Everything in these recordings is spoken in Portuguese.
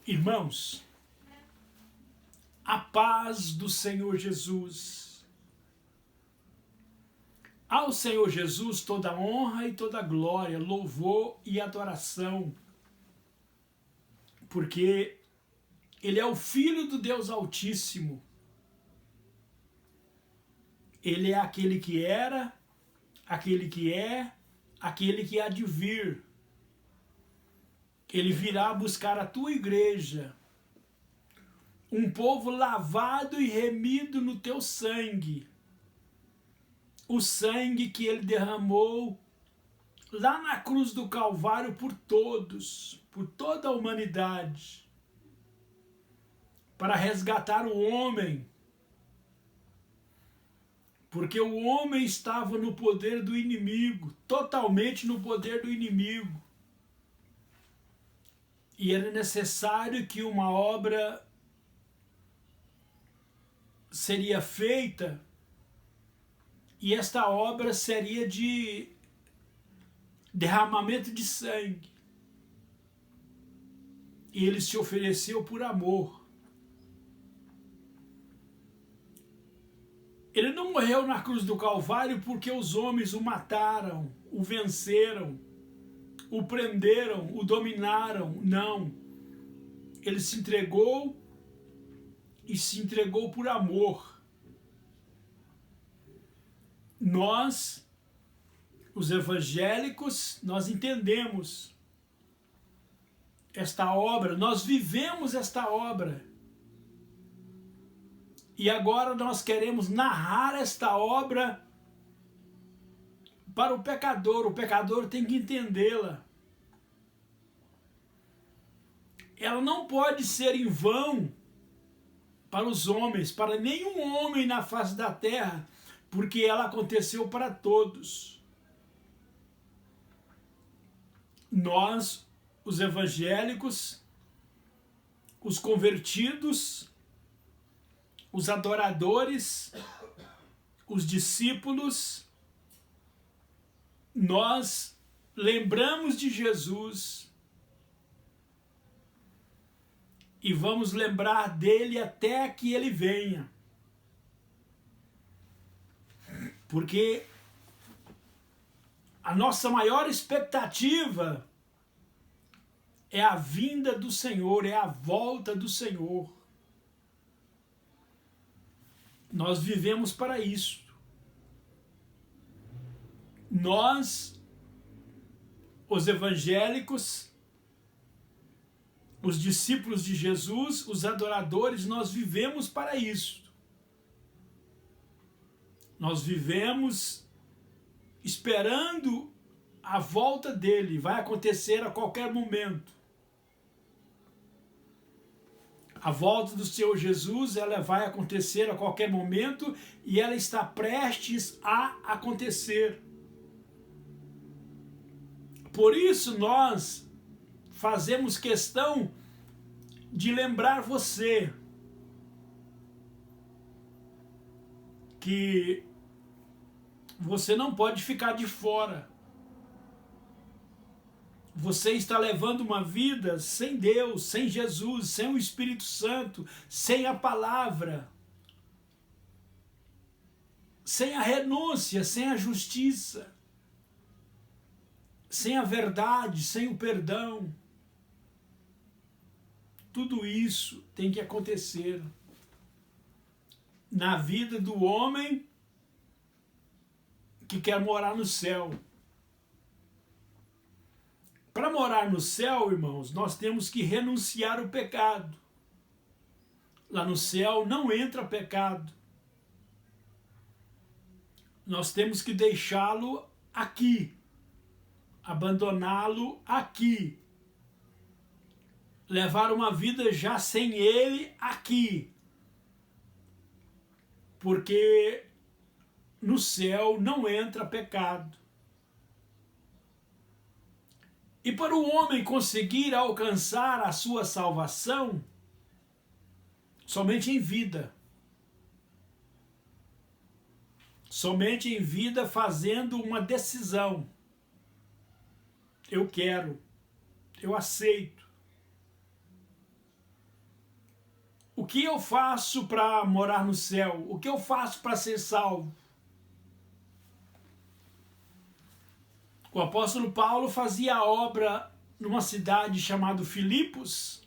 Irmãos, a paz do Senhor Jesus. Ao Senhor Jesus toda honra e toda glória, louvor e adoração, porque Ele é o Filho do Deus Altíssimo. Ele é aquele que era, aquele que é, aquele que há de vir. Ele virá buscar a tua igreja, um povo lavado e remido no teu sangue, o sangue que ele derramou lá na cruz do Calvário por todos, por toda a humanidade, para resgatar o homem, porque o homem estava no poder do inimigo, totalmente no poder do inimigo. E era necessário que uma obra seria feita, e esta obra seria de derramamento de sangue. E ele se ofereceu por amor. Ele não morreu na cruz do Calvário porque os homens o mataram, o venceram, o prenderam, o dominaram. Não. Ele se entregou e se entregou por amor. Nós, os evangélicos, nós entendemos esta obra, nós vivemos esta obra. E agora nós queremos narrar esta obra para o pecador tem que entendê-la. Ela não pode ser em vão para os homens, para nenhum homem na face da terra, porque ela aconteceu para todos. Nós, os evangélicos, os convertidos, os adoradores, os discípulos, nós lembramos de Jesus e vamos lembrar dele até que ele venha. Porque a nossa maior expectativa é a vinda do Senhor, é a volta do Senhor. Nós vivemos para isso. Nós, os evangélicos, os discípulos de Jesus, os adoradores, nós vivemos para isso. Nós vivemos esperando a volta dele, vai acontecer a qualquer momento. A volta do Senhor Jesus, ela vai acontecer a qualquer momento e ela está prestes a acontecer. Por isso nós fazemos questão de lembrar você que você não pode ficar de fora. Você está levando uma vida sem Deus, sem Jesus, sem o Espírito Santo, sem a palavra, sem a renúncia, sem a justiça, sem a verdade, sem o perdão. Tudo isso tem que acontecer na vida do homem que quer morar no céu. Para morar no céu, irmãos, nós temos que renunciar o pecado. Lá no céu não entra pecado. Nós temos que deixá-lo aqui, abandoná-lo aqui, levar uma vida já sem ele aqui, porque no céu não entra pecado. E para o homem conseguir alcançar a sua salvação, somente em vida. Somente em vida, fazendo uma decisão. Eu quero, eu aceito. O que eu faço para morar no céu? O que eu faço para ser salvo? O apóstolo Paulo fazia a obra numa cidade chamada Filipos.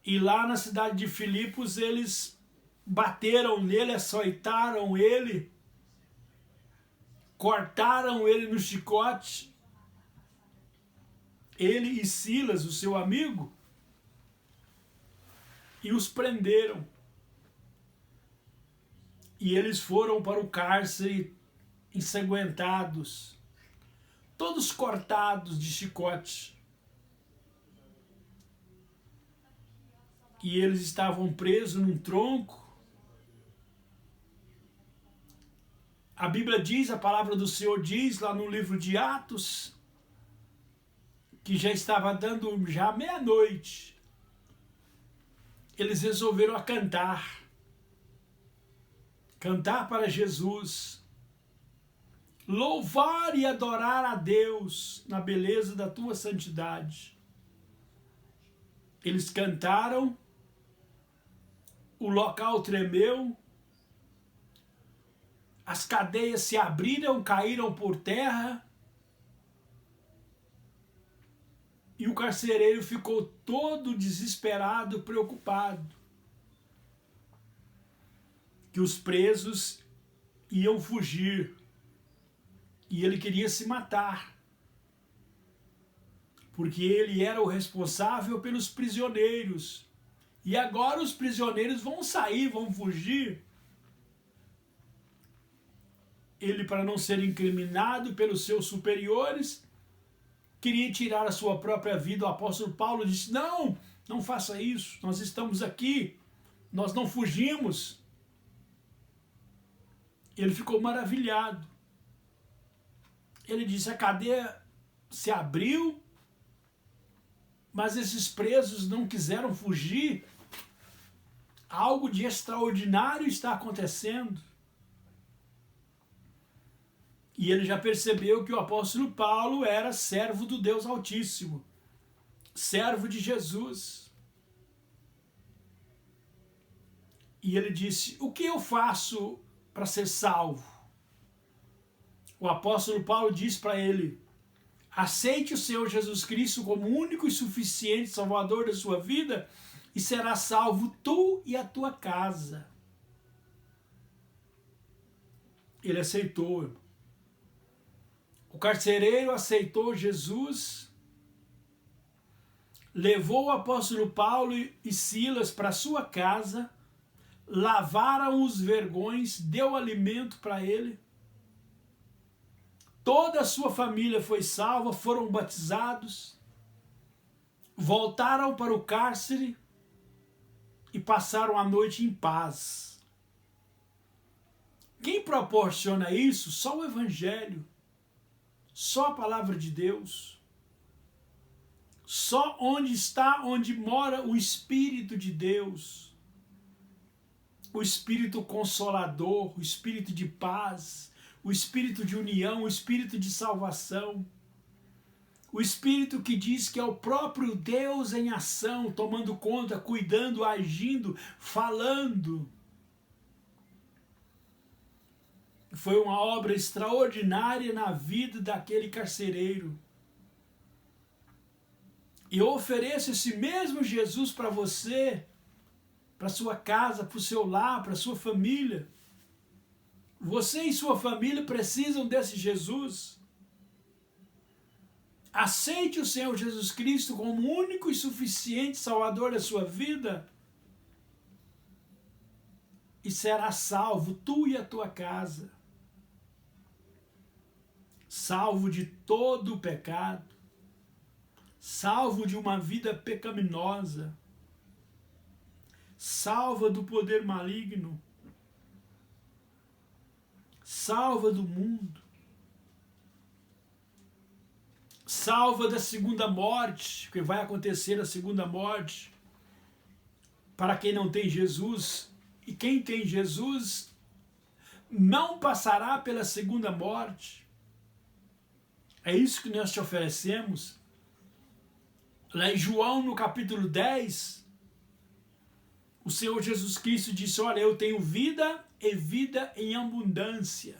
E lá na cidade de Filipos eles bateram nele, açoitaram ele, cortaram ele no chicote. Ele e Silas, o seu amigo, e os prenderam. E eles foram para o cárcere ensanguentados, todos cortados de chicote. E eles estavam presos num tronco. A Bíblia diz, a palavra do Senhor diz lá no livro de Atos, que já estava dando já meia-noite. Eles resolveram cantar para Jesus, louvar e adorar a Deus na beleza da tua santidade. Eles cantaram, o local tremeu, as cadeias se abriram, caíram por terra, e o carcereiro ficou todo desesperado, preocupado, que os presos iam fugir, e ele queria se matar, porque ele era o responsável pelos prisioneiros, e agora os prisioneiros vão sair, vão fugir. Ele, para não ser incriminado pelos seus superiores, queria tirar a sua própria vida. O apóstolo Paulo disse, não, não faça isso, nós estamos aqui, nós não fugimos. Ele ficou maravilhado. Ele disse, a cadeia se abriu, mas esses presos não quiseram fugir. Algo de extraordinário está acontecendo. E ele já percebeu que o apóstolo Paulo era servo do Deus Altíssimo, servo de Jesus. E ele disse, o que eu faço para ser salvo? O apóstolo Paulo disse para ele, aceite o Senhor Jesus Cristo como único e suficiente Salvador da sua vida e será salvo tu e a tua casa. Ele aceitou. O carcereiro aceitou Jesus, levou o apóstolo Paulo e Silas para sua casa, lavaram os vergões, deu alimento para ele. Toda a sua família foi salva, foram batizados, voltaram para o cárcere e passaram a noite em paz. Quem proporciona isso? Só o Evangelho, só a palavra de Deus, só onde mora o Espírito de Deus, o Espírito Consolador, o Espírito de paz, o Espírito de união, o Espírito de salvação, o Espírito que diz que é o próprio Deus em ação, tomando conta, cuidando, agindo, falando. Foi uma obra extraordinária na vida daquele carcereiro. E eu ofereço esse mesmo Jesus para você, para sua casa, para o seu lar, para sua família. Você e sua família precisam desse Jesus. Aceite o Senhor Jesus Cristo como único e suficiente Salvador da sua vida e será salvo, tu e a tua casa. Salvo de todo o pecado, salvo de uma vida pecaminosa, salva do poder maligno, salva do mundo, salva da segunda morte, que vai acontecer a segunda morte, para quem não tem Jesus, e quem tem Jesus não passará pela segunda morte. É isso que nós te oferecemos. Lá em João, no capítulo 10, O Senhor Jesus Cristo disse, olha, eu tenho vida e vida em abundância.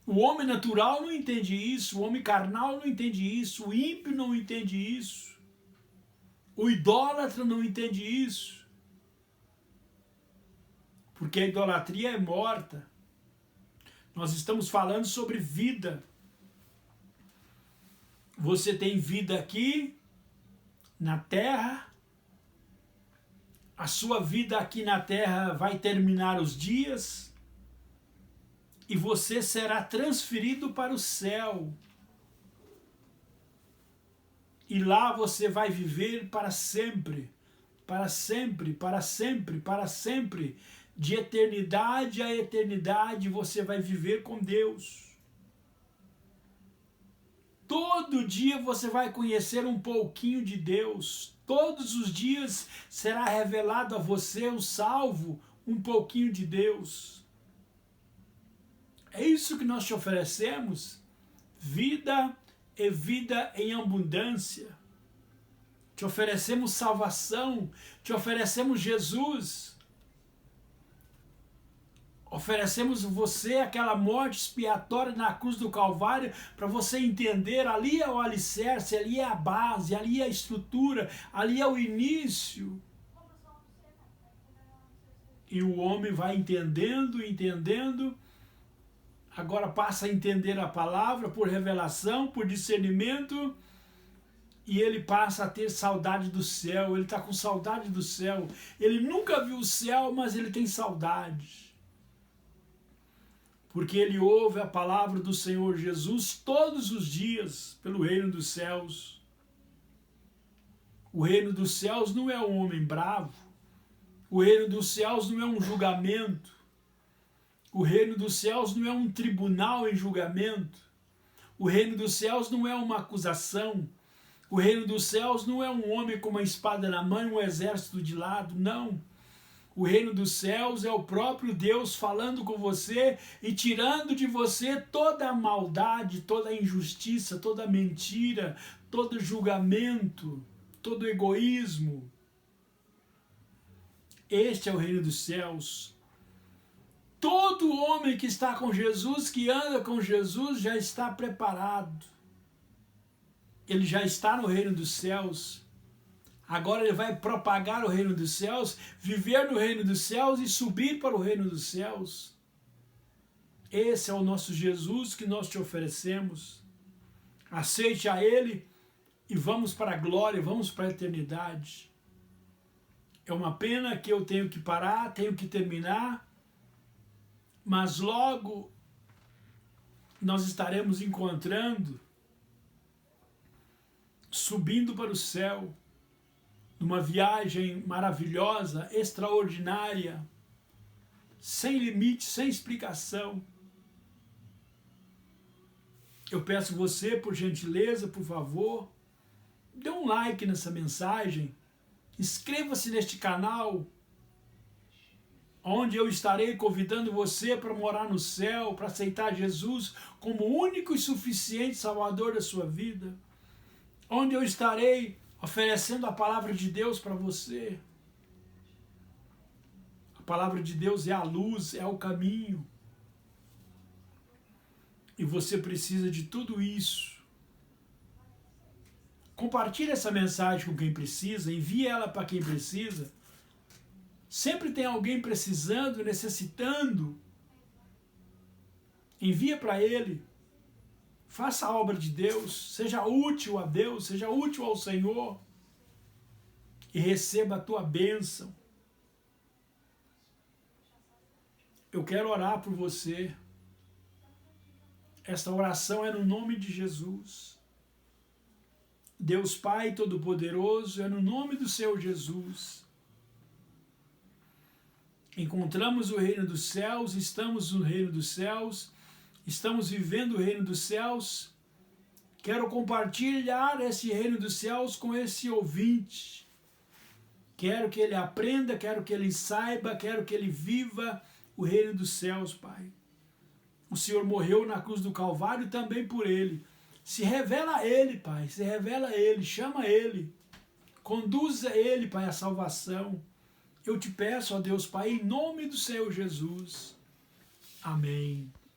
O homem natural não entende isso, o homem carnal não entende isso, o ímpio não entende isso, o idólatra não entende isso. Porque a idolatria é morta. Nós estamos falando sobre vida. Você tem vida aqui, na terra. A sua vida aqui na terra vai terminar os dias. E você será transferido para o céu. E lá você vai viver para sempre. Para sempre, para sempre, para sempre. De eternidade a eternidade você vai viver com Deus. Todo dia você vai conhecer um pouquinho de Deus. Todos os dias será revelado a você, o salvo, um pouquinho de Deus. É isso que nós te oferecemos. Vida e vida em abundância. Te oferecemos salvação. Te oferecemos Jesus. Oferecemos você aquela morte expiatória na cruz do Calvário para você entender, ali é o alicerce, ali é a base, ali é a estrutura, ali é o início. E o homem vai entendendo, agora passa a entender a palavra por revelação, por discernimento, e ele passa a ter saudade do céu, ele está com saudade do céu. Ele nunca viu o céu, mas ele tem saudade. Porque ele ouve a palavra do Senhor Jesus todos os dias pelo reino dos céus. O reino dos céus não é um homem bravo. O reino dos céus não é um julgamento. O reino dos céus não é um tribunal em julgamento. O reino dos céus não é uma acusação. O reino dos céus não é um homem com uma espada na mão e um exército de lado, não. O reino dos céus é o próprio Deus falando com você e tirando de você toda a maldade, toda a injustiça, toda a mentira, todo julgamento, todo egoísmo. Este é o reino dos céus. Todo homem que está com Jesus, que anda com Jesus, já está preparado. Ele já está no reino dos céus. Agora ele vai propagar o reino dos céus, viver no reino dos céus e subir para o reino dos céus. Esse é o nosso Jesus que nós te oferecemos. Aceite a Ele e vamos para a glória, vamos para a eternidade. É uma pena que eu tenho que parar, tenho que terminar, mas logo nós estaremos encontrando, subindo para o céu, numa viagem maravilhosa, extraordinária, sem limite, sem explicação. Eu peço você, por gentileza, por favor, dê um like nessa mensagem, inscreva-se neste canal, onde eu estarei convidando você para morar no céu, para aceitar Jesus como único e suficiente Salvador da sua vida, onde eu estarei oferecendo a palavra de Deus para você. A palavra de Deus é a luz, é o caminho. E você precisa de tudo isso. Compartilhe essa mensagem com quem precisa, envie ela para quem precisa. Sempre tem alguém precisando, necessitando. Envia para ele. Faça a obra de Deus, seja útil a Deus, seja útil ao Senhor e receba a tua bênção. Eu quero orar por você. Esta oração é no nome de Jesus. Deus Pai Todo-Poderoso, é no nome do Senhor Jesus. Encontramos o reino dos céus, estamos no reino dos céus, estamos vivendo o reino dos céus. Quero compartilhar esse reino dos céus com esse ouvinte. Quero que ele aprenda, quero que ele saiba, quero que ele viva o reino dos céus, Pai. O Senhor morreu na cruz do Calvário também por ele. Se revela a ele, Pai, se revela a ele, chama ele. Conduza ele, Pai, à salvação. Eu te peço, ó Deus, Pai, em nome do Senhor Jesus. Amém.